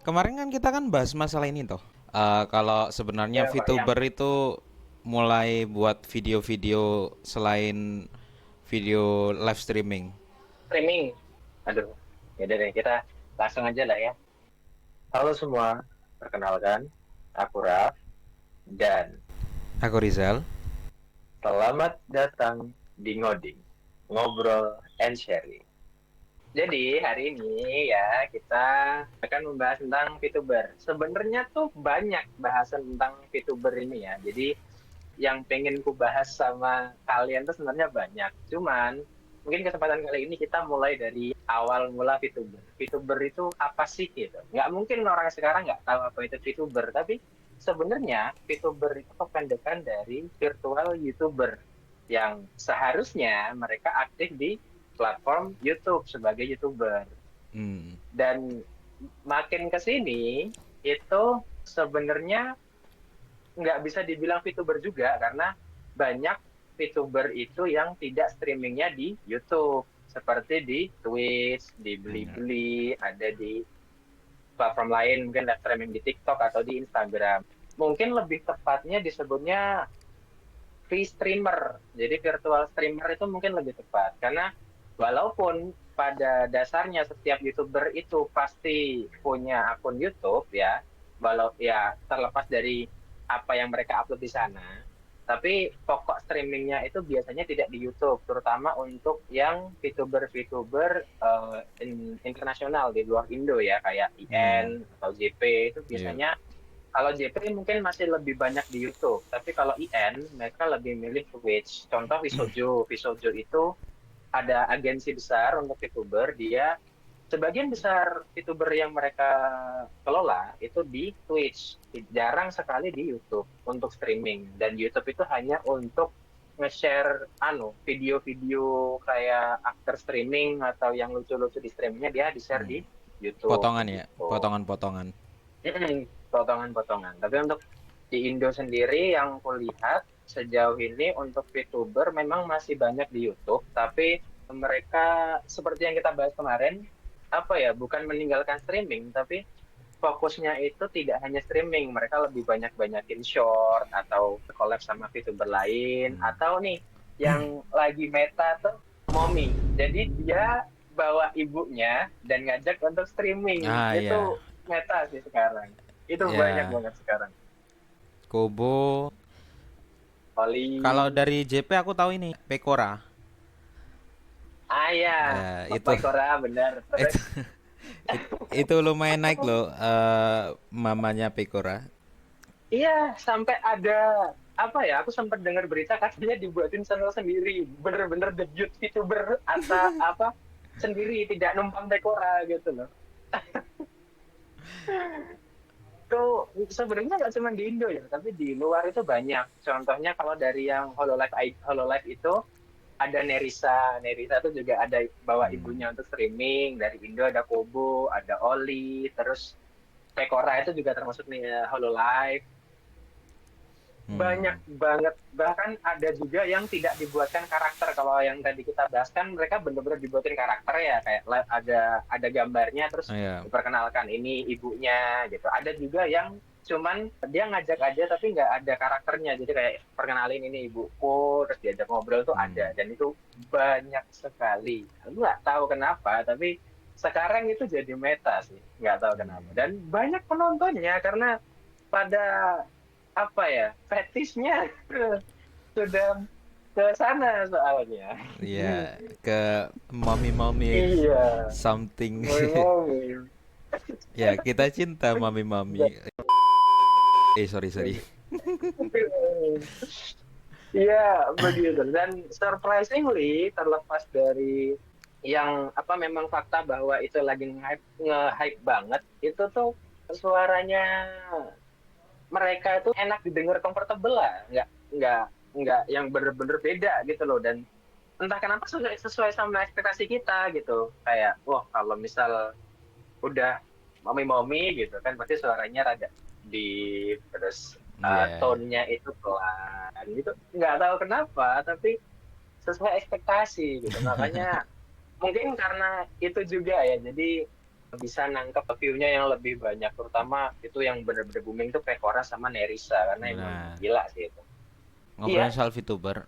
kemarin kan kita kan bahas masalah ini toh. Kalau sebenarnya Ya, Pak, yang VTuber itu mulai buat video-video selain video live streaming. streaming. Aduh, ya udah deh, kita langsung aja lah ya. Halo semua, perkenalkan, aku Raf, dan Aku Rizal. selamat datang di Ngoding, Ngobrol and Sharing. Jadi hari ini ya kita akan membahas tentang VTuber. Sebenarnya tuh banyak bahasan tentang VTuber ini ya. Jadi yang pengen ku bahas sama kalian tuh sebenarnya banyak. Cuman mungkin kesempatan kali ini kita mulai dari awal mula VTuber. VTuber itu apa sih gitu? Nggak mungkin orang sekarang nggak tahu apa itu VTuber, tapi sebenarnya VTuber itu kependekan dari virtual YouTuber yang seharusnya mereka aktif di platform YouTube sebagai YouTuber. Hmm. Dan makin ke sini itu sebenarnya nggak bisa dibilang VTuber juga karena banyak VTuber itu yang tidak streamingnya di YouTube seperti di Twitch, di Iya. Bilibili, ada di platform lain mungkin live streaming di TikTok atau di Instagram. Mungkin lebih tepatnya disebutnya V-streamer. Jadi virtual streamer itu mungkin lebih tepat karena walaupun pada dasarnya setiap YouTuber itu pasti punya akun YouTube ya, walau ya terlepas dari apa yang mereka upload di sana, tapi pokok streamingnya itu biasanya tidak di YouTube, terutama untuk yang VTuber-VTuber internasional di luar Indo ya, kayak Hmm. IN atau JP itu Iya. biasanya kalau JP mungkin masih lebih banyak di YouTube, tapi kalau IN mereka lebih milih Twitch. Contoh Visojo, Visojo itu ada agensi besar untuk VTuber, dia sebagian besar VTuber yang mereka kelola itu di Twitch, jarang sekali di YouTube untuk streaming. Dan YouTube itu hanya untuk nge-share video-video kayak aktor streaming atau yang lucu-lucu di streamingnya dia di-share di YouTube Potongan ya, gitu. potongan-potongan. Potongan-potongan. Tapi untuk di Indo sendiri yang kulihat sejauh ini untuk VTuber memang masih banyak di YouTube, tapi mereka seperti yang kita bahas kemarin, apa ya, bukan meninggalkan streaming, tapi fokusnya itu tidak hanya streaming, mereka lebih banyak-banyakin short atau collab sama VTuber lain, atau nih yang lagi meta tuh Momi. Jadi dia bawa ibunya dan ngajak untuk streaming. Ah ya, Itu meta sih sekarang. Itu banyak ya. banget sekarang. Kobo. Kalau Oli, dari JP aku tahu ini Pekora. ayah, Ya Bapak itu Ikora benar. Terus itu itu lumayan naik aku, loh, mamanya Pekora. iya sampai ada apa ya? Aku sempat dengar berita katanya dibuatin channel sendiri, bener-bener debut VTuber apa sendiri, tidak numpang dekora gitu loh. Itu sebenarnya nggak cuma di Indo ya, tapi di luar itu banyak. Contohnya kalau dari yang Hololive itu ada Nerissa. Nerissa itu juga ada bawa ibunya untuk streaming. Dari Indo ada Kobo, ada Oli, terus Pekora itu juga termasuk nih Hololive. Banyak Hmm. banget. Bahkan ada juga yang tidak dibuatkan karakter. Kalau yang tadi kita bahas kan mereka benar-benar dibuatin karakter ya, kayak ada gambarnya terus Oh, ya. diperkenalkan ini ibunya gitu. Ada juga yang cuman dia ngajak aja tapi nggak ada karakternya. Jadi kayak perkenalin ini ibuku, terus diajak ngobrol tuh ada. Dan itu banyak sekali. Aku nggak tahu kenapa, tapi sekarang itu jadi meta sih. Nggak tahu kenapa. Dan banyak penontonnya karena pada apa ya fetishnya sudah ke sana soalnya. Iya, ke mami-mami Iya, something. ngomong-ngomong. Ya, kita cinta mami-mami. Sorry, sorry. Iya, begitu. Dan surprisingly, terlepas dari yang apa memang fakta bahwa itu lagi nge-hype banget, itu tuh suaranya mereka itu enak didengar, comfortable lah, nggak nggak yang bener-bener beda gitu loh. Dan entah kenapa sesuai sama ekspektasi kita gitu, kayak wah kalau misal udah mami-mami gitu kan pasti suaranya rada deep, terus Iya. tone-nya itu pelan gitu, nggak tahu kenapa tapi sesuai ekspektasi gitu. Makanya mungkin karena itu juga ya, jadi bisa nangkep view-nya yang lebih banyak, terutama itu yang bener-bener booming tuh Pekora sama Nerissa karena emang Benar. gila sih itu. Ngomongin Iya. soal VTuber,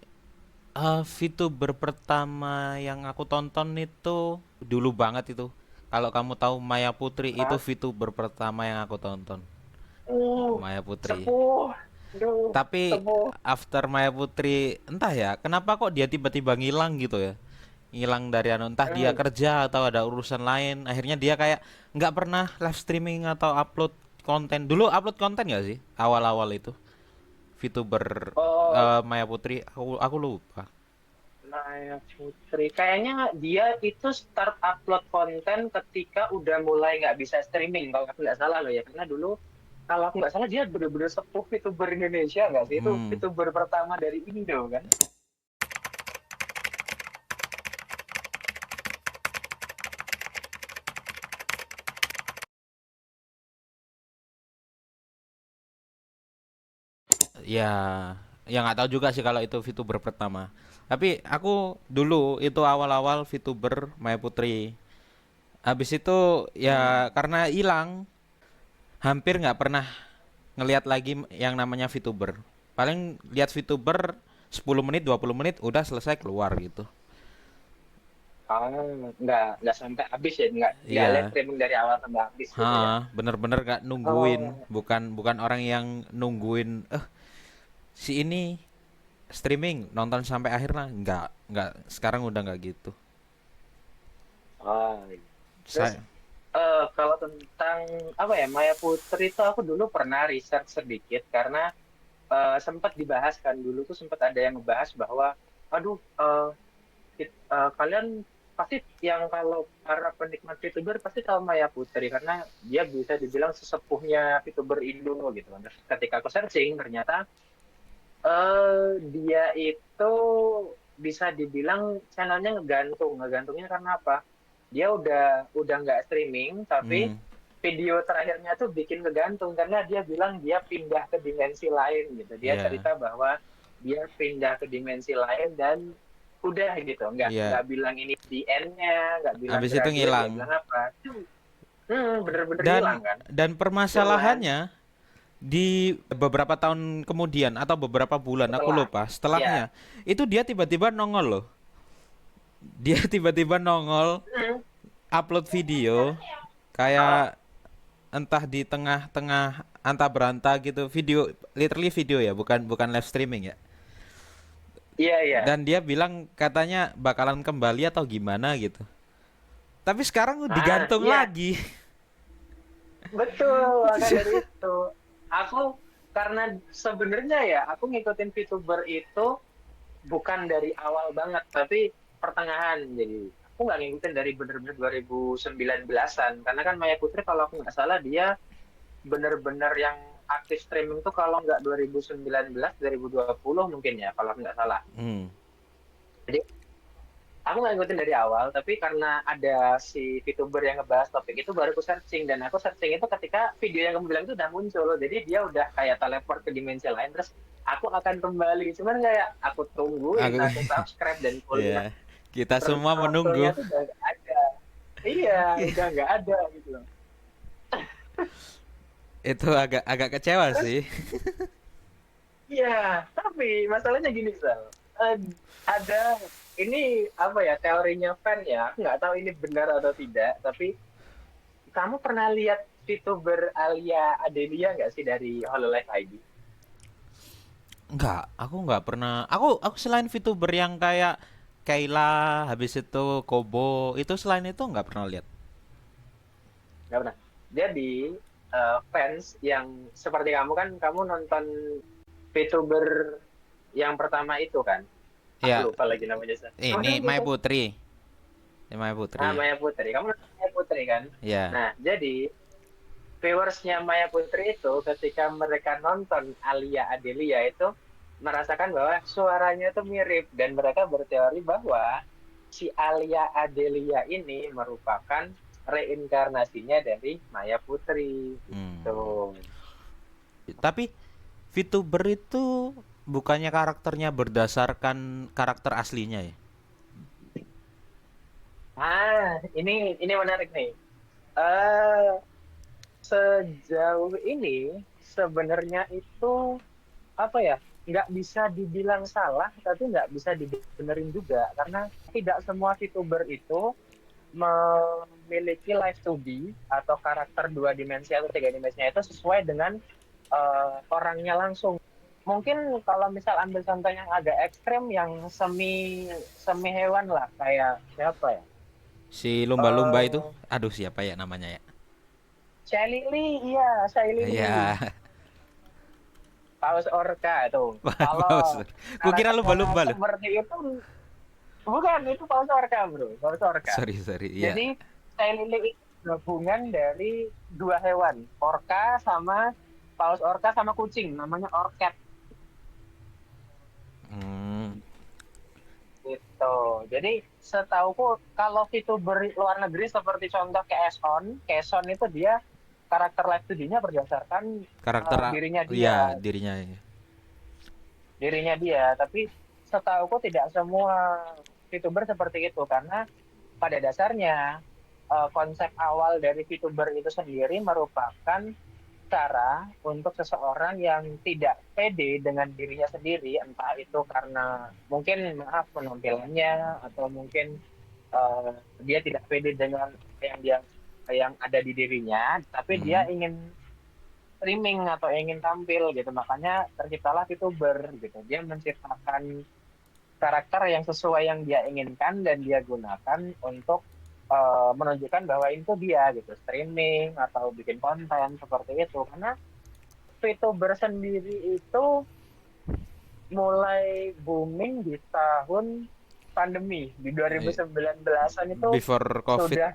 VTuber pertama yang aku tonton itu dulu banget itu. Kalau kamu tahu Maya Putri itu Ah, VTuber pertama yang aku tonton. uh, Maya Putri. sepuh. Aduh, Tapi sepuh. after Maya Putri entah ya, kenapa kok dia tiba-tiba ngilang gitu ya. Ngilang dari anu, entah dia Hmm. kerja atau ada urusan lain. Akhirnya dia kayak nggak pernah live streaming atau upload konten. Dulu upload konten nggak sih? Awal-awal itu. VTuber Oh, Maya Putri, aku lupa. Maya Putri. Kayaknya dia itu start upload konten ketika udah mulai nggak bisa streaming, kalau aku nggak salah loh ya. Karena dulu, kalau aku nggak salah, dia bener-bener sepuh VTuber Indonesia nggak sih? Itu Hmm. VTuber pertama dari Indo kan? Ya, ya nggak tahu juga sih kalau itu VTuber pertama. Tapi aku dulu itu awal-awal VTuber Maya Putri. Habis itu ya Hmm. karena hilang, hampir nggak pernah ngelihat lagi yang namanya VTuber. Paling lihat VTuber 10 menit, 20 menit udah selesai keluar gitu. Ah, nggak sampai habis ya, nggak live Iya, streaming dari awal sampai habis gitu ya. bener-bener nggak nungguin, Oh, bukan bukan orang yang nungguin si ini streaming nonton sampai akhir lah, nggak, sekarang udah nggak gitu. oh, iya. Terus Saya kalau tentang apa ya, Maya Putri itu aku dulu pernah riset sedikit karena sempat dibahas kan, dulu tuh sempat ada yang ngebahas bahwa aduh, kalian pasti, yang kalau para penikmat VTuber pasti tahu Maya Putri karena dia bisa dibilang sesepuhnya VTuber Indo gitu kan. Terus ketika aku searching ternyata dia itu bisa dibilang channelnya ngegantung. Ngegantungnya karena apa? Dia udah nggak streaming, tapi hmm, video terakhirnya tuh bikin ngegantung karena dia bilang dia pindah ke dimensi lain gitu. Dia iya, cerita bahwa dia pindah ke dimensi lain dan udah gitu. Nggak iya. bilang ini the end-nya, nggak bilang Habis itu graduate, nggak ngilang. bilang apa. Itu bener-bener hilang Dan kan. Cuman permasalahannya di beberapa tahun kemudian atau beberapa bulan aku setelah, lupa ya, setelahnya itu dia tiba-tiba nongol loh. Dia tiba-tiba nongol hmm, upload video kayak entah di tengah-tengah anta beranta gitu, video literally video ya, bukan bukan live streaming ya. iya, iya. Dan dia bilang katanya bakalan kembali atau gimana gitu. Tapi sekarang Ah, digantung iya. lagi. Betul, maka dari itu aku, karena sebenarnya ya aku ngikutin VTuber itu bukan dari awal banget, tapi pertengahan. Jadi aku nggak ngikutin dari bener-bener 2019-an, karena kan Maya Putri kalau aku nggak salah dia bener-bener yang aktif streaming tuh kalau nggak 2019, 2020 mungkin ya kalau aku nggak salah. Hmm. Jadi aku nggak ngikutin dari awal, tapi karena ada si VTuber yang ngebahas topik itu baru aku searching, dan aku searching itu ketika video yang kamu bilang itu udah muncul. Jadi dia udah kayak teleport ke dimensi lain, terus aku akan kembali. Cuman kayak aku tungguin, Aku aku subscribe dan kuliah, ya, kita terus semua munculnya menunggu. tuh udah nggak ada. Iya, udah nggak ada gitu loh. Itu agak agak kecewa Terus sih. iya, tapi masalahnya gini Sal. Eh, ada ini apa ya, teorinya fan ya. Aku nggak tahu ini benar atau tidak, tapi kamu pernah lihat VTuber Alia Adelia nggak sih dari Hololive ID? Enggak, aku nggak pernah. Aku selain VTuber yang kayak Kayla, habis itu Kobo, itu selain itu nggak pernah lihat. Nggak pernah. Jadi fans yang seperti kamu kan, kamu nonton VTuber yang pertama itu kan? Aku Ya, lupa lagi namanya. Apa ini namanya Mai itu? Putri. Ini Mai Ah, Putri. Maya Putri. Kamu nonton Maya Putri kan? Ya. Nah, jadi viewersnya Maya Putri itu ketika mereka nonton Alia Adelia itu merasakan bahwa suaranya itu mirip, dan mereka berteori bahwa si Alia Adelia ini merupakan reinkarnasinya dari Maya Putri gitu. Hmm. Tapi VTuber itu bukannya karakternya berdasarkan karakter aslinya ya? Ah, ini menarik nih. eh sejauh ini sebenarnya itu apa ya, nggak bisa dibilang salah tapi nggak bisa dibenerin juga, karena tidak semua VTuber itu memiliki live 2D atau karakter dua dimensi atau tiga dimensinya itu sesuai dengan orangnya langsung. Mungkin kalau misal ambil contoh yang agak ekstrim, yang semi semi hewan lah, kayak siapa ya? Si lumba-lumba itu, Eh aduh siapa ya namanya ya? Shelly Lee, iya Shelly Lee, Ya, Paus Orca itu. Kalau Bowser. Kukira karakternya lumba-lumba loh. seperti itu, bukan, itu Paus Orca bro, Paus Orca. Sorry, sorry. Iya. Jadi Shelly Lee itu gabungan dari dua hewan, orca sama Paus Orca sama kucing, namanya Orcat. Hmm, Gitu. Jadi setauku kalau VTuber luar negeri seperti contoh Kaeson itu dia karakter live 2D-nya berdasarkan karakter dirinya ya dia, dirinya ya. dirinya dia. Tapi setauku tidak semua VTuber seperti itu, karena pada dasarnya konsep awal dari VTuber itu sendiri merupakan cara untuk seseorang yang tidak pede dengan dirinya sendiri, entah itu karena mungkin maaf penampilannya, atau mungkin eh, dia tidak pede dengan apa yang ada di dirinya, tapi dia Hmm. ingin streaming atau ingin tampil gitu. Makanya terciptalah VTuber gitu. Dia menciptakan karakter yang sesuai yang dia inginkan dan dia gunakan untuk menunjukkan bahwa itu dia gitu, streaming atau bikin konten seperti itu. Karena VTuber sendiri itu mulai booming di tahun pandemi, di Eh, 2019-an itu Before COVID. sudah,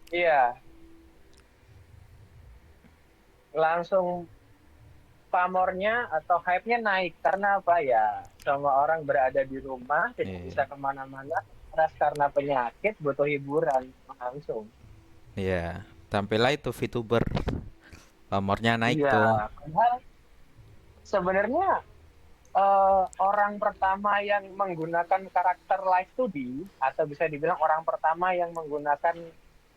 iya, langsung pamornya atau hype-nya naik. Karena apa ya, semua orang berada di rumah, tidak Iya. bisa kemana-mana, stres karena penyakit, butuh hiburan langsung. Iya. Tampillah itu VTuber. Pamornya naik Iya, tuh. padahal sebenarnya orang pertama yang menggunakan karakter live 2D, atau bisa dibilang orang pertama yang menggunakan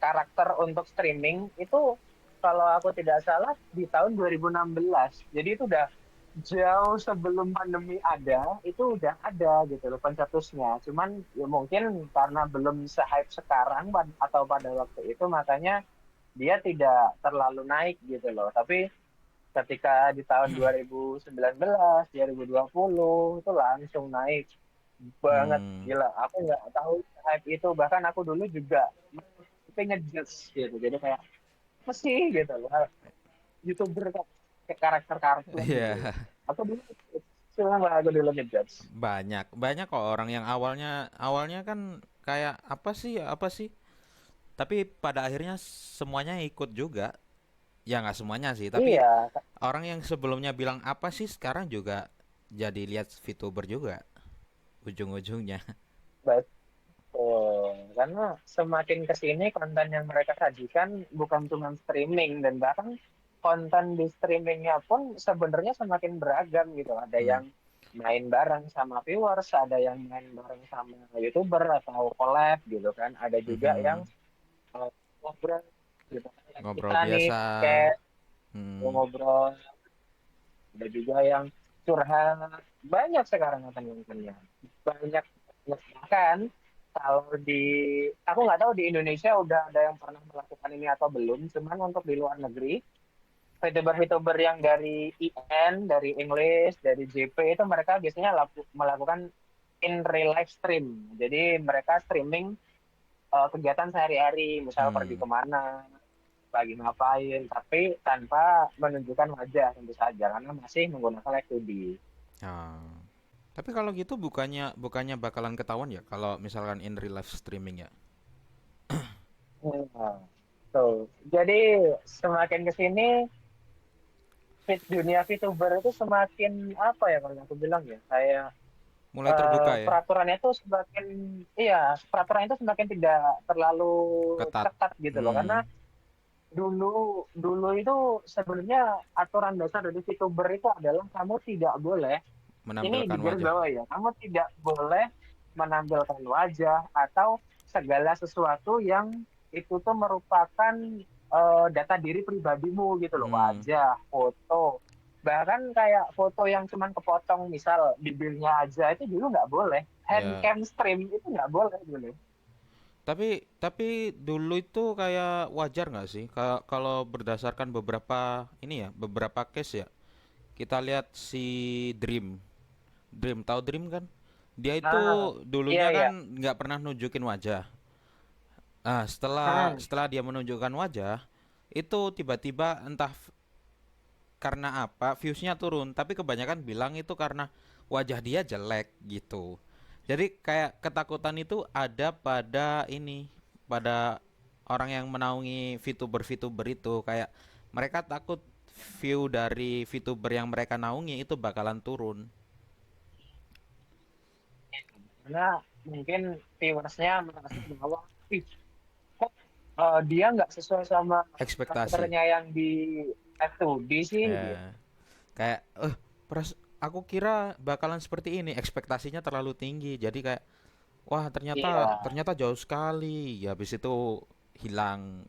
karakter untuk streaming itu, kalau aku tidak salah di tahun 2016. Jadi itu udah jauh sebelum pandemi ada, itu udah ada gitu loh pencetusnya. Cuman ya mungkin karena belum se-hype sekarang atau pada waktu itu, makanya dia tidak terlalu naik gitu loh. Tapi ketika di tahun 2019, 2020 itu langsung naik banget, Hmm. gila. Aku nggak tahu hype itu, bahkan aku dulu juga tapi ngejudge gitu. Jadi kayak apa sih gitu loh, YouTuber kok kayak karakter-karakter gitu. Iya. Aku dulu cuma aku dulu ngejudge. Banyak, banyak kok orang yang awalnya awalnya kan kayak apa sih, apa sih? Tapi pada akhirnya semuanya ikut juga. Ya nggak semuanya sih, tapi Iya, orang yang sebelumnya bilang apa sih sekarang juga jadi lihat VTuber juga ujung-ujungnya. betul. Karena semakin kesini konten yang mereka sajikan bukan cuma streaming, dan bahkan konten di streamingnya pun sebenarnya semakin beragam gitu. Ada Hmm. yang main bareng sama viewers, ada yang main bareng sama YouTuber atau collab gitu kan. Ada juga yang Mhm. ngobrol gitu kan. Kayak kita Ngobrol nih biasa. kayak Hmm. ngobrol, ada juga yang curhat. Banyak sekarang konten-kontennya. Banyak, bahkan kalau di, aku nggak tahu di Indonesia udah ada yang pernah melakukan ini atau belum. Cuman untuk di luar negeri, VTuber-VTuber yang dari IN, dari English, dari JP itu mereka biasanya melakukan in real life stream. Jadi mereka streaming kegiatan sehari-hari, misal pergi Hmm. kemana, lagi ngapain, tapi tanpa menunjukkan wajah tentu saja, karena masih menggunakan live 2D. Ah. Tapi kalau gitu bukannya bukannya bakalan ketahuan ya kalau misalkan in real life streaming ya. Nah, tuh. Jadi semakin ke sini dunia VTuber itu semakin apa ya, kalau aku bilang ya, kayak Mulai terbuka ya, peraturannya itu semakin, iya, peraturannya itu semakin tidak terlalu ketat. ketat gitu loh. Karena Hmm. dulu dulu itu sebenarnya aturan dasar dari VTuber itu adalah kamu tidak boleh, ini di Menampilkan garis wajah. bawah ya, kamu tidak boleh menampilkan wajah atau segala sesuatu yang itu tuh merupakan data diri pribadimu gitu loh, Hmm, wajah, foto. Bahkan kayak foto yang cuman kepotong misal bibirnya aja itu dulu nggak boleh. ya. Handcam stream itu nggak boleh dulu. Tapi dulu itu kayak wajar nggak sih? Kalau berdasarkan beberapa ini ya, beberapa case ya. Kita lihat si Dream. Dream, tahu Dream kan? Dia itu Nah, iya dulunya iya. kan nggak pernah nunjukin wajah. Ah, setelah Hmm. setelah dia menunjukkan wajah, itu tiba-tiba entah karena apa viewsnya turun. Tapi kebanyakan bilang itu karena wajah dia jelek gitu. Jadi kayak ketakutan itu ada pada ini, pada orang yang menaungi VTuber-VTuber itu kayak mereka takut view dari VTuber yang mereka naungi itu bakalan turun. Karena mungkin viewersnya merasa bahwa, ih, kok dia nggak sesuai sama Ekspektasi. karakternya yang di F2D sih gitu. Ya, kayak aku kira bakalan seperti ini, ekspektasinya terlalu tinggi. Jadi kayak wah, ternyata Iya, ternyata jauh sekali. Ya habis itu hilang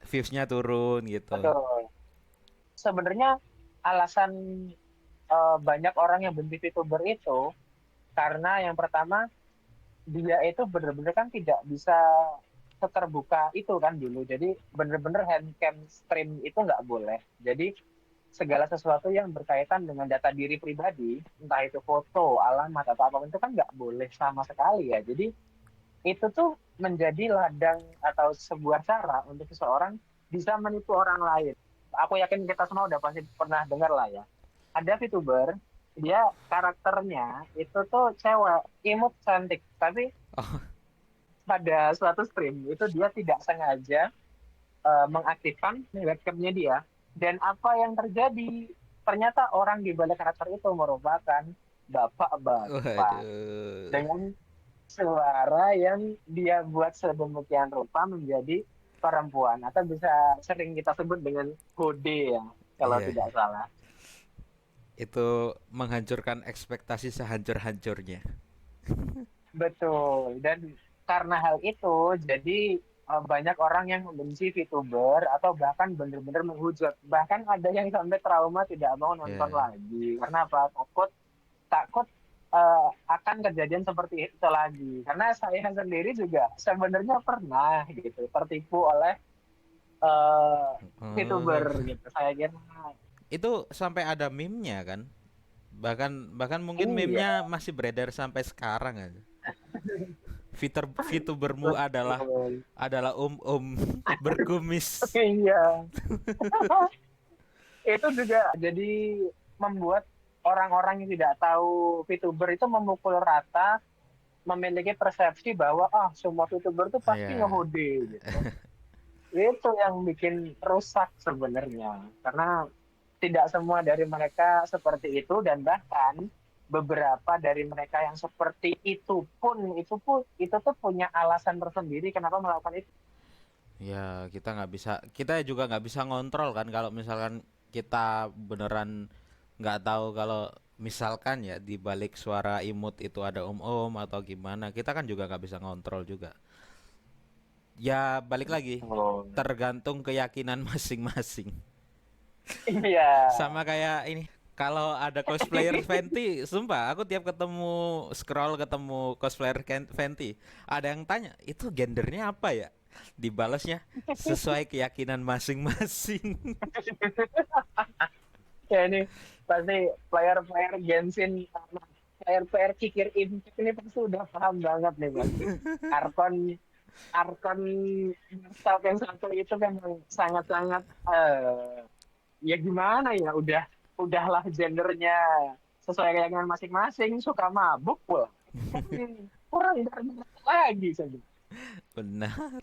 viewsnya turun gitu. betul. Sebenarnya alasan banyak orang yang benci VTuber itu karena yang pertama dia itu bener-bener kan tidak bisa seterbuka itu kan dulu. Jadi bener-bener handcam stream itu nggak boleh. Jadi segala sesuatu yang berkaitan dengan data diri pribadi, entah itu foto, alamat atau apapun itu kan nggak boleh sama sekali ya. Jadi itu tuh menjadi ladang atau sebuah cara untuk seseorang bisa menipu orang lain. Aku yakin kita semua udah pasti pernah dengar lah ya. Ada VTuber, dia karakternya itu tuh cewek, imut cantik, tapi Oh, pada suatu stream itu dia tidak sengaja mengaktifkan webcamnya dia dan apa yang terjadi ternyata orang di balik karakter itu merupakan bapak-bapak waduh. dengan suara yang dia buat sedemikian rupa menjadi perempuan atau bisa sering kita sebut dengan hode ya kalau Iya, tidak salah. itu menghancurkan ekspektasi sehancur-hancurnya. Betul. Dan karena hal itu, jadi banyak orang yang membenci VTuber atau bahkan benar-benar menghujat. Bahkan ada yang sampai trauma tidak mau nonton Ya, lagi. Karena apa? Takut, takut akan kejadian seperti itu lagi. Karena saya sendiri juga sebenarnya pernah gitu tertipu oleh VTuber eh, gitu. Saya kira itu sampai ada meme-nya kan? Bahkan bahkan mungkin iya, meme-nya masih beredar sampai sekarang aja. VTubermu adalah betul. om-om berkumis. Iya. Itu juga jadi membuat orang-orang yang tidak tahu VTuber itu memukul rata memiliki persepsi bahwa semua VTuber itu pasti Ya, nge-hode gitu. Itu yang bikin rusak sebenarnya karena tidak semua dari mereka seperti itu dan bahkan beberapa dari mereka yang seperti itu pun itu tuh punya alasan tersendiri kenapa melakukan itu. ya kita nggak bisa, kita juga nggak bisa ngontrol kan kalau misalkan kita beneran nggak tahu kalau misalkan ya di balik suara imut itu ada om-om atau gimana, kita kan juga nggak bisa ngontrol juga. Ya balik lagi, Oh. tergantung keyakinan masing-masing. Iya. Sama kayak ini, kalau ada cosplayer Fenty, sumpah aku tiap ketemu cosplayer Fenty, ada yang tanya, itu gendernya apa ya? Dibalasnya sesuai keyakinan masing-masing. Ya ini pasti player-player Genshin sama player-player kikir Impact ini pasti udah paham banget nih pasti. Arkon Arkon Stalk yang satu itu memang sangat-sangat ya gimana ya udahlah gendernya sesuai keyakinan masing-masing suka mabuk pula. Kan kurang dari lagi saja. Benar.